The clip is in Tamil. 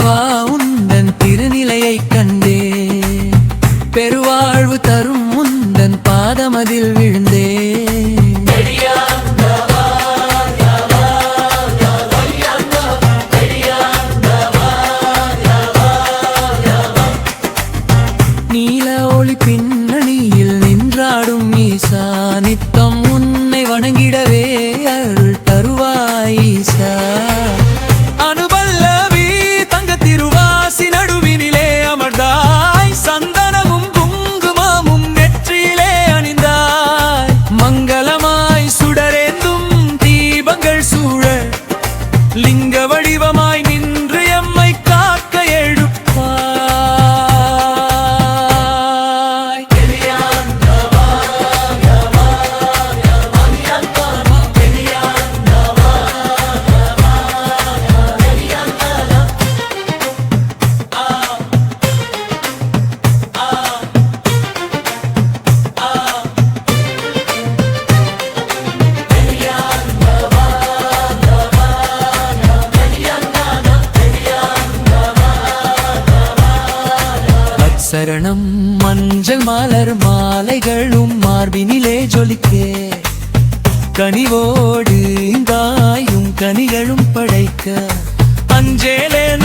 ஆண்டவா உந்தன் திருநிலையை கண்டே பெருவாழ்வு தரும் உந்தன் பாதமதில் விழுந்தே நீல ஒளி பின்னணியில் நின்றாடும் ஈசா நித்தம் உன்னை வணங்கிடவே அருள் தருவாய் ஈசா அனுபல்லவி தங்க திருவாசி நடுவினிலே அமர்ந்தாய் சந்தனமும் குங்குமமும் நெற்றியிலே அணிந்தாய் மங்களமாய் சுடரேந்தும் தீபங்கள் சூழ லிங்க வடிவமாய் நின்று எம்மை காக்க எழுப்பாய். சரணம் மஞ்சள் மலர் மாலைகளும் மார்பினிலே ஜொலிக்கே கனிவோடு தாயும் கனிகளும் படைக்க அஞ்சேலென